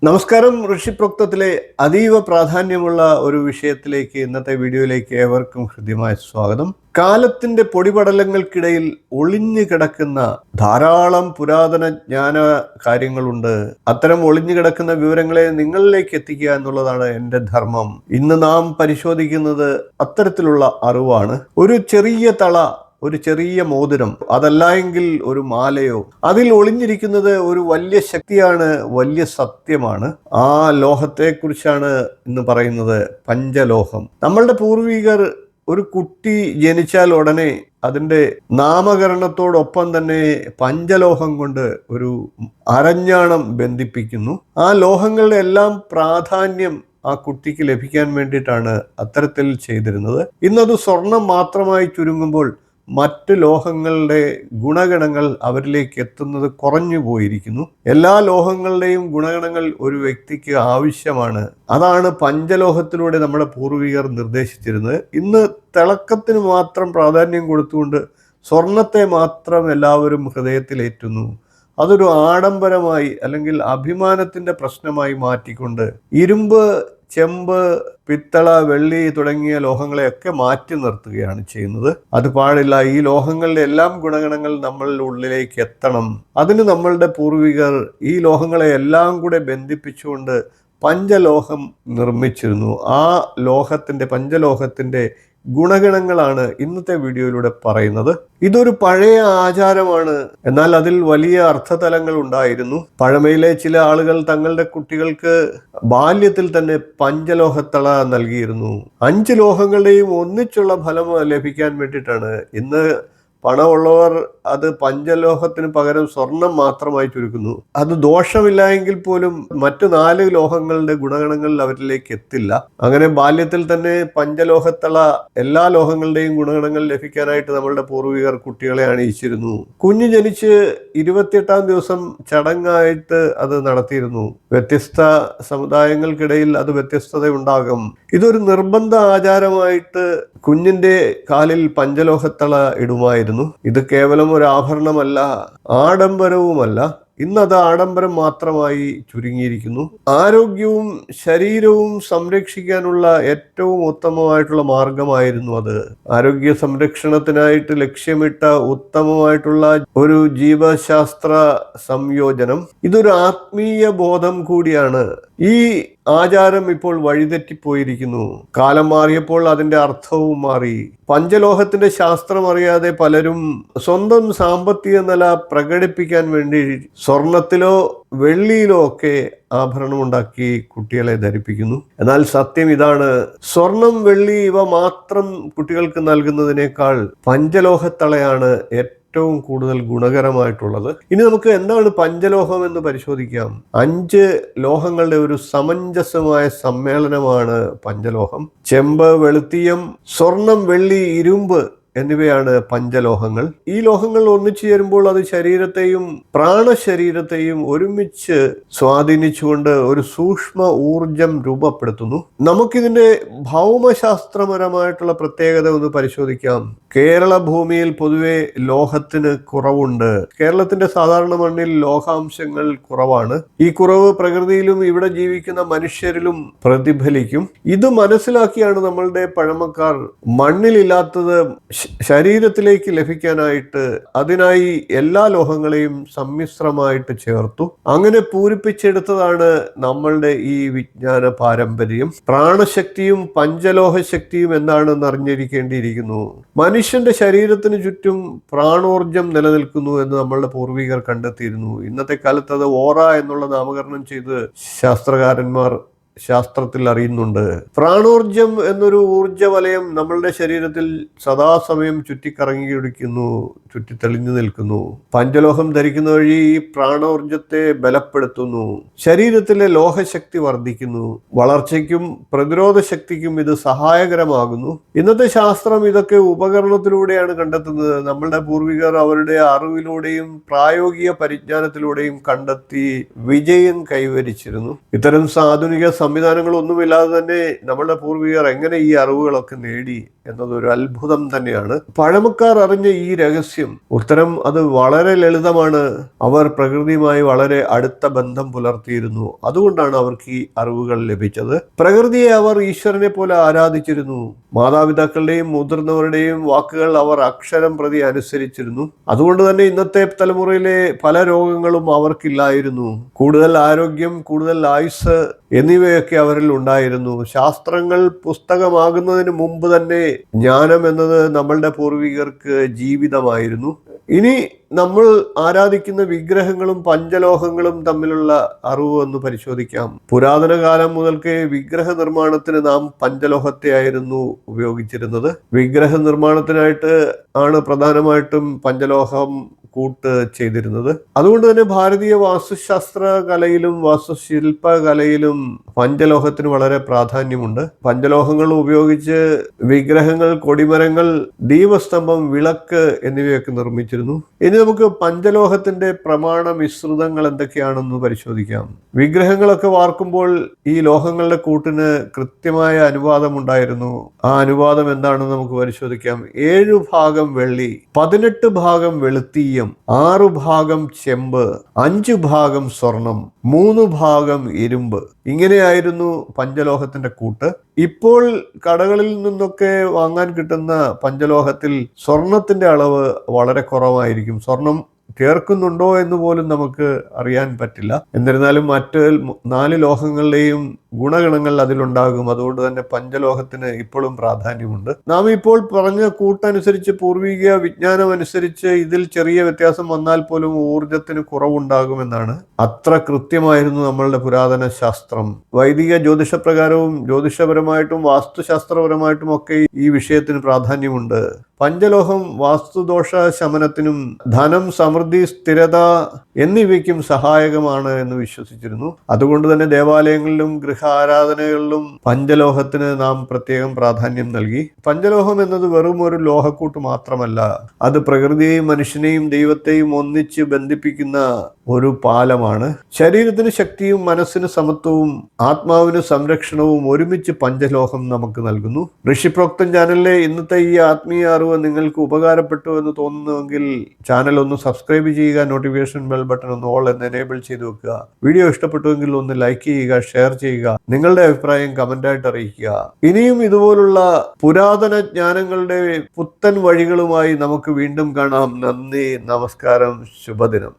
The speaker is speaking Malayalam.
നമസ്കാരം. ഋഷിപ്രോക്തത്തിലെ അതീവ പ്രാധാന്യമുള്ള ഒരു വിഷയത്തിലേക്ക് ഇന്നത്തെ വീഡിയോയിലേക്ക് ഏവർക്കും ഹൃദ്യമായ സ്വാഗതം. കാലത്തിന്റെ പൊടിപടലങ്ങൾക്കിടയിൽ ഒളിഞ്ഞു കിടക്കുന്ന ധാരാളം പുരാതന ജ്ഞാന കാര്യങ്ങളുണ്ട്. അത്തരം ഒളിഞ്ഞു കിടക്കുന്ന വിവരങ്ങളെ നിങ്ങളിലേക്ക് എത്തിക്കുക എന്നുള്ളതാണ് എൻ്റെ ധർമ്മം. ഇന്ന് നാം പരിശോധിക്കുന്നത് അത്തരത്തിലുള്ള അറിവാണ്. ഒരു ചെറിയ തള, ഒരു ചെറിയ മോതിരം, അതല്ല എങ്കിൽ ഒരു മാലയോ, അതിൽ ഒളിഞ്ഞിരിക്കുന്നത് ഒരു വലിയ ശക്തിയാണ്, വലിയ സത്യമാണ്. ആ ലോഹത്തെക്കുറിച്ചാണ് ഇന്ന് പറയുന്നത്, പഞ്ചലോഹം. നമ്മളുടെ പൂർവികർ ഒരു കുട്ടി ജനിച്ചാൽ ഉടനെ അതിൻ്റെ നാമകരണത്തോടൊപ്പം തന്നെ പഞ്ചലോഹം കൊണ്ട് ഒരു അരഞ്ഞാണം ബന്ധിപ്പിക്കുന്നു. ആ ലോഹങ്ങളുടെ എല്ലാം പ്രാധാന്യം ആ കുട്ടിക്ക് ലഭിക്കാൻ വേണ്ടിയിട്ടാണ് അത്തരത്തിൽ ചെയ്തിരുന്നത്. ഇന്നത് സ്വർണം മാത്രമായി ചുരുങ്ങുമ്പോൾ മറ്റ് ലോഹങ്ങളുടെ ഗുണഗണങ്ങൾ അവരിലേക്ക് എത്തുന്നത് കുറഞ്ഞു പോയിരിക്കുന്നു. എല്ലാ ലോഹങ്ങളുടെയും ഗുണഗണങ്ങൾ ഒരു വ്യക്തിക്ക് ആവശ്യമാണ്. അതാണ് പഞ്ചലോഹത്തിലൂടെ നമ്മുടെ പൂർവികർ നിർദ്ദേശിച്ചിരുന്നത്. ഇന്ന് തിളക്കത്തിന് മാത്രം പ്രാധാന്യം കൊടുത്തുകൊണ്ട് സ്വർണത്തെ മാത്രം എല്ലാവരും ഹൃദയത്തിലേറ്റുന്നു. അതൊരു ആഡംബരമായി അല്ലെങ്കിൽ അഭിമാനത്തിന്റെ പ്രശ്നമായി മാറ്റിക്കൊണ്ട് ഇരുമ്പ്, ചെമ്പ്, പിത്തള, വെള്ളി തുടങ്ങിയ ലോഹങ്ങളെയൊക്കെ മാറ്റി നിർത്തുകയാണ് ചെയ്യുന്നത്. അത് പാടില്ല. ഈ ലോഹങ്ങളുടെ എല്ലാം ഗുണഗണങ്ങൾ നമ്മളുടെ ഉള്ളിലേക്ക് എത്തണം. അതിന് നമ്മളുടെ പൂർവികർ ഈ ലോഹങ്ങളെ എല്ലാം കൂടെ ബന്ധിപ്പിച്ചുകൊണ്ട് പഞ്ചലോഹം നിർമ്മിച്ചിരുന്നു. ആ പഞ്ചലോഹത്തിന്റെ ഗുണഗണങ്ങളാണ് ഇന്നത്തെ വീഡിയോയിലൂടെ പറയുന്നത്. ഇതൊരു പഴയ ആചാരമാണ്, എന്നാൽ അതിൽ വലിയ അർത്ഥതലങ്ങൾ ഉണ്ടായിരുന്നു. പഴമയിലെ ചില ആളുകൾ തങ്ങളുടെ കുട്ടികൾക്ക് ബാല്യത്തിൽ തന്നെ പഞ്ചലോഹത്തള നൽകിയിരുന്നു. 5 ലോഹങ്ങളുടെയും ഒന്നിച്ചുള്ള ഫലം ലഭിക്കാൻ വേണ്ടിയിട്ടാണ്. ഇന്ന് പണമുള്ളവർ അത് പഞ്ചലോഹത്തിന് പകരം സ്വർണം മാത്രമായി ചുരുക്കുന്നു. അത് ദോഷമില്ല എങ്കിൽ പോലും മറ്റു 4 ലോഹങ്ങളുടെ ഗുണഗണങ്ങൾ അവരിലേക്ക് എത്തില്ല. അങ്ങനെ ബാല്യത്തിൽ തന്നെ പഞ്ചലോഹത്തള എല്ലാ ലോഹങ്ങളുടെയും ഗുണഗണങ്ങൾ ലഭിക്കാനായിട്ട് നമ്മളുടെ പൂർവികർ കുട്ടികളെ അണിയിച്ചിരുന്നു. കുഞ്ഞ് ജനിച്ച് 28-ാം ദിവസം ചടങ്ങായിട്ട് അത് നടത്തിയിരുന്നു. വ്യത്യസ്ത സമുദായങ്ങൾക്കിടയിൽ അത് വ്യത്യസ്തത ഉണ്ടാകും. ഇതൊരു നിർബന്ധ ആചാരമായിട്ട് കുഞ്ഞിന്റെ കാലിൽ പഞ്ചലോഹത്തള ഇടുമായിരുന്നു. ഇത് കേവലം ഒരു ആഭരണമല്ല, ആഡംബരവുമല്ല. ഇന്നത് ആഡംബരം മാത്രമായി ചുരുങ്ങിയിരിക്കുന്നു. ആരോഗ്യവും ശരീരവും സംരക്ഷിക്കാനുള്ള ഏറ്റവും ഉത്തമമായിട്ടുള്ള മാർഗമായിരുന്നു അത്. ആരോഗ്യ സംരക്ഷണത്തിനായിട്ട് ലക്ഷ്യമിട്ട ഉത്തമമായിട്ടുള്ള ഒരു ജീവശാസ്ത്ര സംയോജനം. ഇതൊരു ആത്മീയ ബോധം കൂടിയാണ്. ഈ ആചാരം ഇപ്പോൾ വഴിതെറ്റിപ്പോയിരിക്കുന്നു. കാലം മാറിയപ്പോൾ അതിന്റെ അർത്ഥവും മാറി. പഞ്ചലോഹത്തിന്റെ ശാസ്ത്രം അറിയാതെ പലരും സ്വന്തം സാമ്പത്തിക നില പ്രകടിപ്പിക്കാൻ വേണ്ടി സ്വർണത്തിലോ വെള്ളിയിലോ ഒക്കെ ആഭരണം ഉണ്ടാക്കി കുട്ടികളെ ധരിപ്പിക്കുന്നു. എന്നാൽ സത്യം ഇതാണ്, സ്വർണം, വെള്ളി ഇവ മാത്രം കുട്ടികൾക്ക് നൽകുന്നതിനേക്കാൾ പഞ്ചലോഹത്തളയാണ് ഏറ്റവും കൂടുതൽ ഗുണകരമായിട്ടുള്ളത്. ഇനി നമുക്ക് എന്താണ് പഞ്ചലോഹം എന്ന് പരിശോധിക്കാം. 5 ലോഹങ്ങളുടെ ഒരു സമഞ്ജസമായ സമ്മേളനമാണ് പഞ്ചലോഹം. ചെമ്പ്, വെളുത്തീയം, സ്വർണം, വെള്ളി, ഇരുമ്പ് എന്നിവയാണ് പഞ്ചലോഹങ്ങൾ. ഈ ലോഹങ്ങൾ ഒന്നിച്ചു ചേരുമ്പോൾ അത് ശരീരത്തെയും പ്രാണശരീരത്തെയും ഒരുമിച്ച് സ്വാധീനിച്ചുകൊണ്ട് ഒരു സൂക്ഷ്മ ഊർജം രൂപപ്പെടുത്തുന്നു. നമുക്കിതിന്റെ ഭൗമശാസ്ത്രപരമായിട്ടുള്ള പ്രത്യേകത ഒന്ന് പരിശോധിക്കാം. കേരള ഭൂമിയിൽ പൊതുവെ ലോഹത്തിന് കുറവുണ്ട്. കേരളത്തിന്റെ സാധാരണ മണ്ണിൽ ലോഹാംശങ്ങൾ കുറവാണ്. ഈ കുറവ് പ്രകൃതിയിലും ഇവിടെ ജീവിക്കുന്ന മനുഷ്യരിലും പ്രതിഫലിക്കും. ഇത് മനസ്സിലാക്കിയാണ് നമ്മളുടെ പഴമക്കാർ മണ്ണിലില്ലാത്തത് ശരീരത്തിലേക്ക് ലഭിക്കാനായിട്ട് അതിനായി എല്ലാ ലോഹങ്ങളെയും സമ്മിശ്രമായിട്ട് ചേർത്തു. അങ്ങനെ പൂരിപ്പിച്ചെടുത്തതാണ് നമ്മളുടെ ഈ വിജ്ഞാന പാരമ്പര്യം. പ്രാണശക്തിയും പഞ്ചലോഹ ശക്തിയും എന്താണെന്ന് അറിഞ്ഞിരിക്കേണ്ടിയിരിക്കുന്നു. മനുഷ്യന്റെ ശരീരത്തിന് ചുറ്റും പ്രാണോർജം നിലനിൽക്കുന്നു എന്ന് നമ്മളുടെ പൂർവികർ കണ്ടെത്തിയിരുന്നു. ഇന്നത്തെ കാലത്ത് അത് ഓറ എന്നുള്ള നാമകരണം ചെയ്ത് ശാസ്ത്രത്തിൽ അറിയുന്നുണ്ട്. പ്രാണോർജം എന്നൊരു ഊർജവലയം നമ്മളുടെ ശരീരത്തിൽ സദാസമയം ചുറ്റിക്കറങ്ങിയിരിക്കുന്നു, ചുറ്റിത്തെളിഞ്ഞു നിൽക്കുന്നു. പഞ്ചലോഹം ധരിക്കുന്ന വഴി ഈ പ്രാണോർജത്തെ ബലപ്പെടുത്തുന്നു. ശരീരത്തിലെ ലോഹശക്തി വർദ്ധിക്കുന്നു. വളർച്ചയ്ക്കും പ്രതിരോധ ശക്തിക്കും ഇത് സഹായകരമാകുന്നു. ഇന്നത്തെ ശാസ്ത്രം ഇതൊക്കെ ഉപകരണത്തിലൂടെയാണ് കണ്ടെത്തുന്നത്. നമ്മളുടെ പൂർവികർ അവരുടെ അറിവിലൂടെയും പ്രായോഗിക പരിജ്ഞാനത്തിലൂടെയും കണ്ടെത്തി വിജയം കൈവരിച്ചിരുന്നു. ഇത്തരം ആധുനിക സംവിധാനങ്ങളും ഒന്നുമില്ലാതെ തന്നെ നമ്മുടെ പൂർവികർ എങ്ങനെ ഈ അറിവുകളൊക്കെ നേടി എന്നതൊരു അത്ഭുതം തന്നെയാണ്. പഴമക്കാർ അറിഞ്ഞ ഈ രഹസ്യം, ഉത്തരം അത് വളരെ ലളിതമാണ്. അവർ പ്രകൃതിയുമായി വളരെ അടുത്ത ബന്ധം പുലർത്തിയിരുന്നു. അതുകൊണ്ടാണ് അവർക്ക് ഈ അറിവുകൾ ലഭിച്ചത്. പ്രകൃതിയെ അവർ ഈശ്വരനെ പോലെ ആരാധിച്ചിരുന്നു. മാതാപിതാക്കളുടെയും മുതിർന്നവരുടെയും വാക്കുകൾ അവർ അക്ഷരം പ്രതി അനുസരിച്ചിരുന്നു. അതുകൊണ്ട് തന്നെ ഇന്നത്തെ തലമുറയിലെ പല രോഗങ്ങളും അവർക്കില്ലായിരുന്നു. കൂടുതൽ ആരോഗ്യം, കൂടുതൽ ആയുസ് എന്നിവയൊക്കെ അവരിൽ ഉണ്ടായിരുന്നു. ശാസ്ത്രങ്ങൾ പുസ്തകമാകുന്നതിന് മുമ്പ് തന്നെ ജ്ഞാനം എന്നത് നമ്മളുടെ പൂർവികർക്ക് ജീവിതമായിരുന്നു. ഇനി നമ്മൾ ആരാധിക്കുന്ന വിഗ്രഹങ്ങളും പഞ്ചലോഹങ്ങളും തമ്മിലുള്ള അറിവ് ഒന്ന് പരിശോധിക്കാം. പുരാതന കാലം മുതൽക്കേ വിഗ്രഹ നിർമ്മാണത്തിന് നാം പഞ്ചലോഹത്തെ ആയിരുന്നു ഉപയോഗിച്ചിരുന്നത്. വിഗ്രഹ നിർമ്മാണത്തിനായിട്ട് ആണ് പ്രധാനമായിട്ടും പഞ്ചലോഹം കൂട്ട് ചെയ്തിരുന്നത്. അതുകൊണ്ട് തന്നെ ഭാരതീയ വാസ്തുശാസ്ത്ര കലയിലും വാസ്തുശില്പ കലയിലും പഞ്ചലോഹത്തിന് വളരെ പ്രാധാന്യമുണ്ട്. പഞ്ചലോഹങ്ങൾ ഉപയോഗിച്ച് വിഗ്രഹങ്ങൾ, കൊടിമരങ്ങൾ, ദീപസ്തംഭം, വിളക്ക് എന്നിവയൊക്കെ നിർമ്മിച്ചിരുന്നു. ഇനി നമുക്ക് പഞ്ചലോഹത്തിന്റെ പ്രമാണ മിശ്രിതങ്ങൾ എന്തൊക്കെയാണെന്ന് പരിശോധിക്കാം. വിഗ്രഹങ്ങളൊക്കെ വാർക്കുമ്പോൾ ഈ ലോഹങ്ങളുടെ കൂട്ടിന് കൃത്യമായ അനുപാതം ഉണ്ടായിരുന്നു. ആ അനുപാതം എന്താണെന്ന് നമുക്ക് പരിശോധിക്കാം. 7 ഭാഗം വെള്ളി, 18 ഭാഗം വെളുത്തീയം, 6 ഭാഗം ചെമ്പ്, 5 ഭാഗം സ്വർണം, 3 ഭാഗം ഇരുമ്പ്. ഇങ്ങനെയായിരുന്നു പഞ്ചലോഹത്തിന്റെ കൂട്ട്. ഇപ്പോൾ കടകളിൽ നിന്നൊക്കെ വാങ്ങാൻ കിട്ടുന്ന പഞ്ചലോഹത്തിൽ സ്വർണത്തിന്റെ അളവ് വളരെ കുറവായിരിക്കും. സ്വർണം ചേർക്കുന്നുണ്ടോ എന്ന് പോലും നമുക്ക് അറിയാൻ പറ്റില്ല. എന്നിരുന്നാലും മറ്റ് 4 ലോഹങ്ങളുടെയും ഗുണഗണങ്ങൾ അതിലുണ്ടാകും. അതുകൊണ്ട് തന്നെ പഞ്ചലോഹത്തിന് ഇപ്പോഴും പ്രാധാന്യമുണ്ട്. നാം ഇപ്പോൾ പറഞ്ഞ കൂട്ടനുസരിച്ച്, പൂർവിക വിജ്ഞാനം അനുസരിച്ച് ഇതിൽ ചെറിയ വ്യത്യാസം വന്നാൽ പോലും ഊർജത്തിന് കുറവുണ്ടാകുമെന്നാണ്. അത്ര കൃത്യമായിരുന്നു നമ്മളുടെ പുരാതന ശാസ്ത്രം. വൈദിക ജ്യോതിഷപ്രകാരവും ജ്യോതിഷപരമായിട്ടും വാസ്തുശാസ്ത്രപരമായിട്ടും ഒക്കെ ഈ വിഷയത്തിന് പ്രാധാന്യമുണ്ട്. പഞ്ചലോഹം വാസ്തുദോഷ ശമനത്തിനും ധനം, സമൃദ്ധി, സ്ഥിരത എന്നിവയ്ക്കും സഹായകമാണ് എന്ന് വിശ്വസിച്ചിരുന്നു. അതുകൊണ്ട് തന്നെ ദേവാലയങ്ങളിലും ഗൃഹാരാധനകളിലും പഞ്ചലോഹത്തിന് നാം പ്രത്യേകം പ്രാധാന്യം നൽകി. പഞ്ചലോഹം എന്നത് വെറും ഒരു ലോഹക്കൂട്ട് മാത്രമല്ല, അത് പ്രകൃതിയെയും മനുഷ്യനെയും ദൈവത്തെയും ഒന്നിച്ച് ബന്ധിപ്പിക്കുന്ന ഒരു പാലമാണ്. ശരീരത്തിന് ശക്തിയും മനസ്സിന് സമത്വവും ആത്മാവിന് സംരക്ഷണവും ഒരുമിച്ച് പഞ്ചലോഹം നമുക്ക് നൽകുന്നു. ഋഷിപ്രോക്തം ചാനലിലെ ഇന്നത്തെ ഈ ആത്മീയ അറിവ് നിങ്ങൾക്ക് ഉപകാരപ്പെട്ടു എന്ന് തോന്നുന്നുവെങ്കിൽ ചാനൽ ഒന്ന് സബ്സ്ക്രൈബ് ചെയ്യുക, നോട്ടിഫിക്കേഷൻ ബെൽ ബട്ടൺ ഒന്ന് ഓൾ എന്ന് എനേബിൾ ചെയ്ത് വെക്കുക. വീഡിയോ ഇഷ്ടപ്പെട്ടുവെങ്കിൽ ഒന്ന് ലൈക്ക് ചെയ്യുക, ഷെയർ ചെയ്യുക, നിങ്ങളുടെ അഭിപ്രായം കമന്റായിട്ട് അറിയിക്കുക. ഇനിയും ഇതുപോലുള്ള പുരാതന ജ്ഞാനങ്ങളുടെ പുത്തൻ വഴികളുമായി നമുക്ക് വീണ്ടും കാണാം. നന്ദി, നമസ്കാരം, ശുഭദിനം.